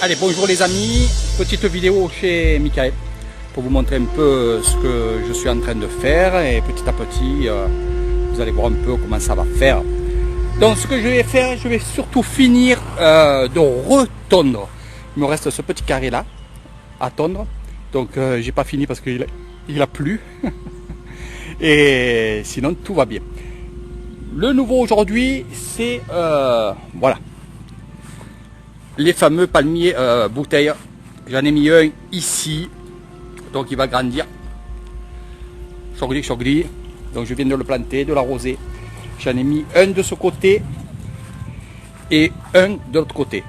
Allez, bonjour les amis, petite vidéo chez Michael pour vous montrer un peu ce que je suis en train de faire et petit à petit vous allez voir un peu comment ça va faire. Donc ce que je vais faire, je vais surtout finir de retondre. Il me reste ce petit carré là à tondre, donc j'ai pas fini parce qu'il a plu et sinon tout va bien. Le nouveau aujourd'hui c'est voilà, les fameux palmiers bouteilles. J'en ai mis un ici, donc il va grandir. Chogli, chogli. Donc je viens de le planter, de l'arroser. J'en ai mis un de ce côté et un de l'autre côté.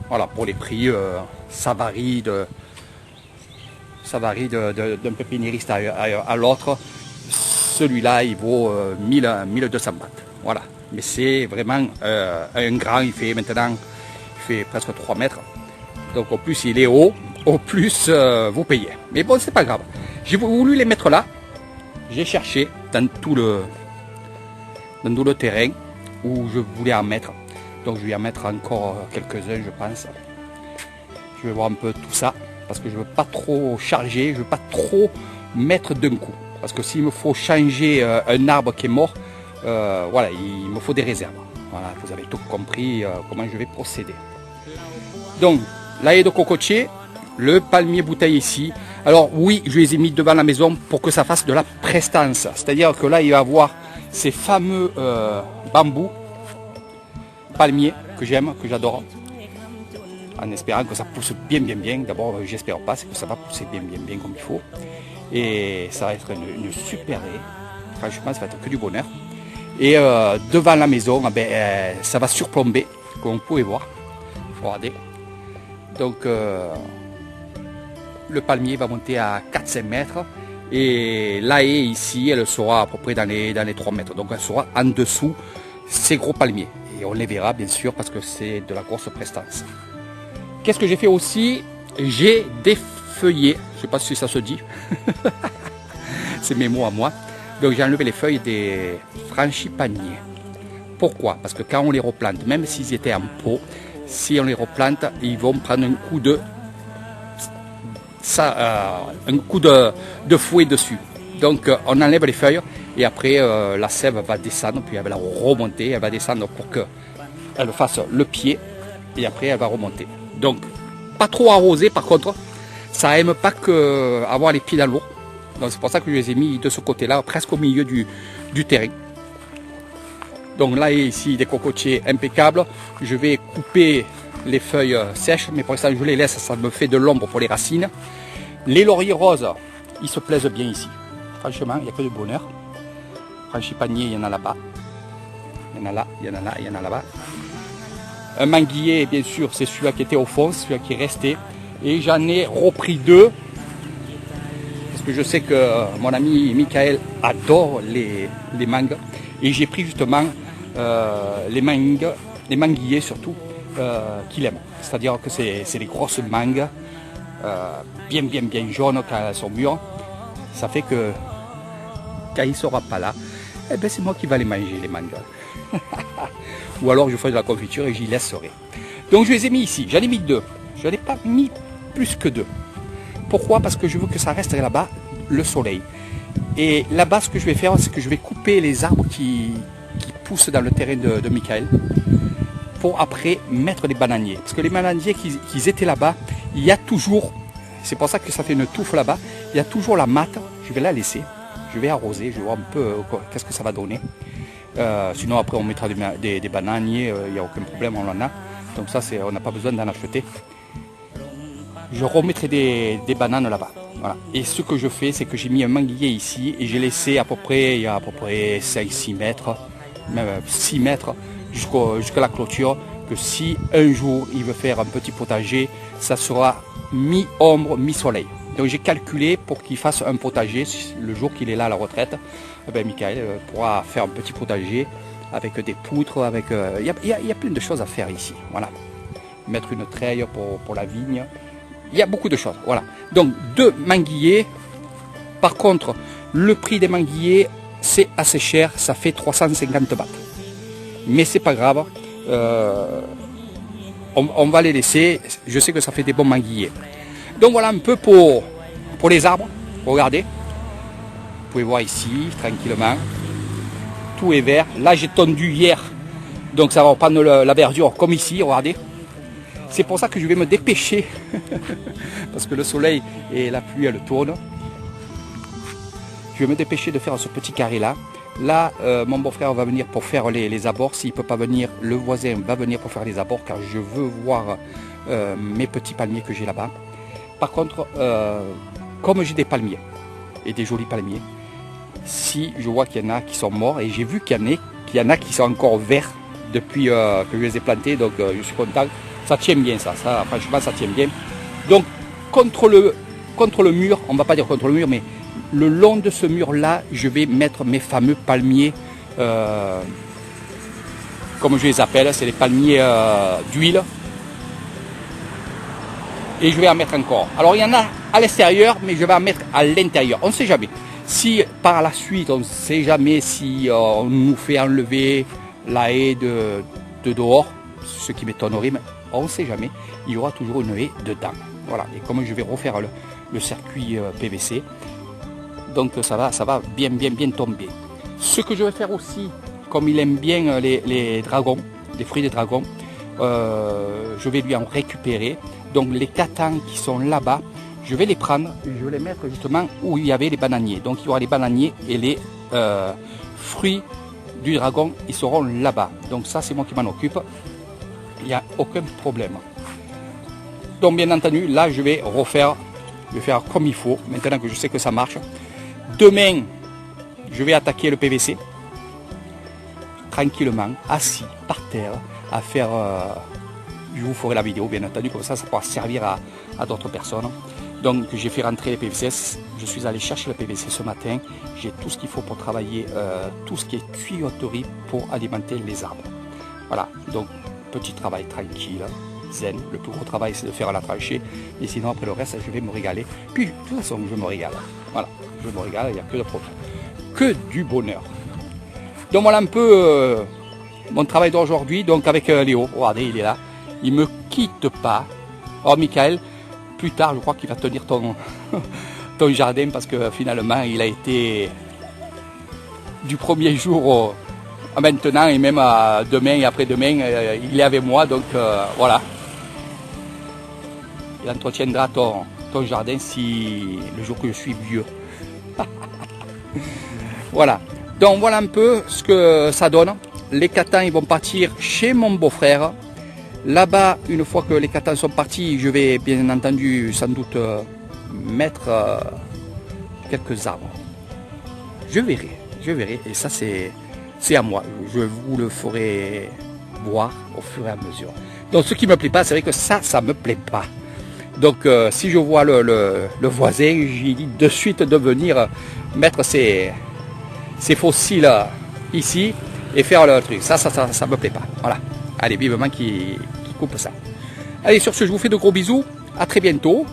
Voilà, pour les prix, ça varie d'un pépiniériste à l'autre. Celui-là, il vaut 1200 bahts. Voilà. Mais c'est vraiment un grand, il fait presque 3 mètres. Donc au plus il est haut, au plus vous payez. Mais bon, c'est pas grave. J'ai voulu les mettre là. J'ai cherché dans tout le terrain où je voulais en mettre. Donc je vais en mettre encore quelques-uns, je pense. Je vais voir un peu tout ça. Parce que je ne veux pas trop charger, je ne veux pas trop mettre d'un coup. Parce que s'il me faut changer un arbre qui est mort, voilà, il me faut des réserves. Voilà, vous avez tout compris comment je vais procéder. Donc, l'ail de cocotier, le palmier bouteille ici. Alors oui, je les ai mis devant la maison pour que ça fasse de la prestance. C'est-à-dire que là, il va y avoir ces fameux bambous palmiers que j'aime, que j'adore. En espérant que ça pousse bien. D'abord, j'espère pas, c'est que ça va pousser bien comme il faut. Et ça va être une super haie. Franchement, ça va être que du bonheur. Et devant la maison, ça va surplomber, comme vous pouvez voir. Regardez. Donc, le palmier va monter à 4-5 mètres. Et la haie ici, elle sera à peu près dans les 3 mètres. Donc, elle sera en dessous ces gros palmiers. Et on les verra, bien sûr, parce que c'est de la grosse prestance. Qu'est-ce que j'ai fait aussi? J'ai défeuillé, je ne sais pas si ça se dit, c'est mes mots à moi. Donc j'ai enlevé les feuilles des frangipaniers. Pourquoi? Parce que quand on les replante, même s'ils étaient en pot, si on les replante, ils vont prendre un coup de fouet dessus. Donc on enlève les feuilles et après la sève va descendre, puis elle va remonter, elle va descendre pour qu'elle fasse le pied et après elle va remonter. Donc, pas trop arrosé par contre, ça n'aime pas que avoir les pieds dans l'eau. Donc c'est pour ça que je les ai mis de ce côté-là, presque au milieu du terrain. Donc là, ici, des cocotiers impeccables. Je vais couper les feuilles sèches, mais pour l'instant, je les laisse, ça me fait de l'ombre pour les racines. Les lauriers roses, ils se plaisent bien ici. Franchement, il n'y a que du bonheur. Frangipanier, il y en a là-bas. Il y en a là, il y en a là, il y en a là-bas. Un manguier, bien sûr, c'est celui-là qui était au fond, celui-là qui est resté. Et j'en ai repris 2. Parce que je sais que mon ami Michael adore les mangues. Et j'ai pris justement les manguiers surtout qu'il aime. C'est-à-dire que c'est les grosses mangues, bien jaunes quand elles sont mûres. Ça fait que quand il ne sera pas là, eh ben c'est moi qui vais les manger, les mangues. Ou alors je ferai de la confiture et j'y laisserai. Donc je les ai mis ici, j'en ai mis 2. Je n'en ai pas mis plus que 2. Pourquoi? Parce que je veux que ça reste là-bas, le soleil. Et là-bas, ce que je vais faire, c'est que je vais couper les arbres qui poussent dans le terrain de Michael pour après mettre les bananiers. Parce que les bananiers qui étaient là-bas, il y a toujours, c'est pour ça que ça fait une touffe là-bas, il y a toujours la matte. Je vais la laisser, je vais arroser, je vais voir un peu qu'est-ce que ça va donner. Sinon après on mettra des bananiers, il n'y a aucun problème, on en a. Donc ça, on n'a pas besoin d'en acheter. Je remettrai des bananes là-bas. Voilà. Et ce que je fais, c'est que j'ai mis un manguier ici et j'ai laissé il y a à peu près 5-6 mètres, même 6 mètres jusqu'à la clôture, que si un jour il veut faire un petit potager, ça sera mi-ombre, mi-soleil. Donc j'ai calculé pour qu'il fasse un potager le jour qu'il est là à la retraite. Michael pourra faire un petit potager avec des poutres, avec il y a plein de choses à faire ici. Voilà. Mettre une treille pour la vigne. Il y a beaucoup de choses. Voilà. Donc 2 manguiers. Par contre, le prix des manguiers, c'est assez cher. Ça fait 350 bahts. Mais c'est pas grave. on va les laisser. Je sais que ça fait des bons manguiers. Donc voilà un peu pour les arbres. Regardez. Vous pouvez voir ici, tranquillement. Tout est vert. Là, j'ai tondu hier. Donc ça va prendre la verdure comme ici, regardez. C'est pour ça que je vais me dépêcher. Parce que le soleil et la pluie, elle tourne. Je vais me dépêcher de faire ce petit carré là. Là, mon beau-frère va venir pour faire les abords. S'il ne peut pas venir, le voisin va venir pour faire les abords car je veux voir mes petits palmiers que j'ai là-bas. Par contre, comme j'ai des palmiers et des jolis palmiers, si je vois qu'il y en a qui sont morts, et j'ai vu qu'il y en a qui sont encore verts depuis que je les ai plantés, donc je suis content. Ça tient bien ça, franchement ça tient bien. Donc contre le mur, on ne va pas dire contre le mur, mais le long de ce mur là, je vais mettre mes fameux palmiers, comme je les appelle, c'est les palmiers d'huile. Et je vais en mettre encore. Alors il y en a à l'extérieur, mais je vais en mettre à l'intérieur. On ne sait jamais. Si par la suite, on ne sait jamais si on nous fait enlever la haie de dehors, ce qui m'étonnerait, mais on ne sait jamais, il y aura toujours une haie dedans. Voilà, et comme je vais refaire le circuit PVC, donc ça va bien tomber. Ce que je vais faire aussi, comme il aime bien les dragons, les fruits des dragons, je vais lui en récupérer. Donc les catans qui sont là-bas, je vais les prendre, je vais les mettre justement où il y avait les bananiers. Donc il y aura les bananiers et les fruits du dragon, ils seront là-bas. Donc ça c'est moi qui m'en occupe, il n'y a aucun problème. Donc bien entendu, là je vais faire comme il faut, maintenant que je sais que ça marche. Demain, je vais attaquer le PVC, tranquillement, assis, par terre, à faire... je vous ferai la vidéo, bien entendu, comme ça pourra servir à d'autres personnes. Donc j'ai fait rentrer les PVC, je suis allé chercher le PVC ce matin, j'ai tout ce qu'il faut pour travailler, tout ce qui est tuyauterie pour alimenter les arbres. Voilà, donc petit travail tranquille, zen. Le plus gros travail c'est de faire la tranchée, et sinon après le reste je vais me régaler. Puis de toute façon je me régale, voilà, je me régale, il n'y a que de problème, que du bonheur. Donc voilà un peu mon travail d'aujourd'hui, donc avec Léo, regardez il est là, il ne me quitte pas. Oh Michael, plus tard je crois qu'il va tenir ton jardin parce que finalement il a été du premier jour à maintenant et même à demain et après-demain il est avec moi, donc voilà. Il entretiendra ton jardin si le jour que je suis vieux. Voilà, donc voilà un peu ce que ça donne. Les catans ils vont partir chez mon beau-frère. Là-bas, une fois que les catans sont partis, je vais bien entendu sans doute mettre quelques arbres. Je verrai, et ça c'est à moi. Je vous le ferai voir au fur et à mesure. Donc ce qui ne me plaît pas, c'est vrai que ça ne me plaît pas. Donc si je vois le voisin, j'ai dit de suite de venir mettre ces fossiles ici et faire le truc. Ça me plaît pas. Voilà. Allez, vivement qui coupe ça. Allez, sur ce, je vous fais de gros bisous. À très bientôt.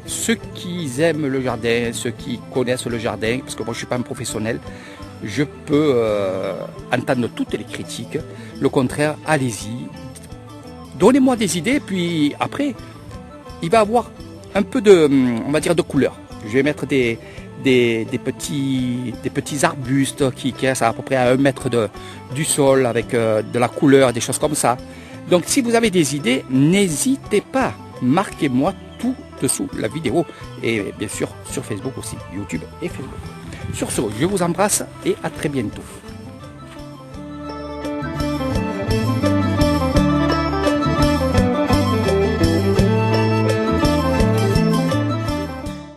Ceux qui aiment le jardin, ceux qui connaissent le jardin, parce que moi je ne suis pas un professionnel, je peux entendre toutes les critiques. Le contraire, allez-y. Donnez-moi des idées, puis après, il va avoir un peu de, on va dire, de couleur. Je vais mettre des petits arbustes qui sont à peu près à 1 mètre du sol avec de la couleur, des choses comme ça. Donc si vous avez des idées, n'hésitez pas, marquez-moi tout dessous la vidéo et bien sûr sur Facebook aussi, YouTube et Facebook. Sur ce, je vous embrasse et à très bientôt.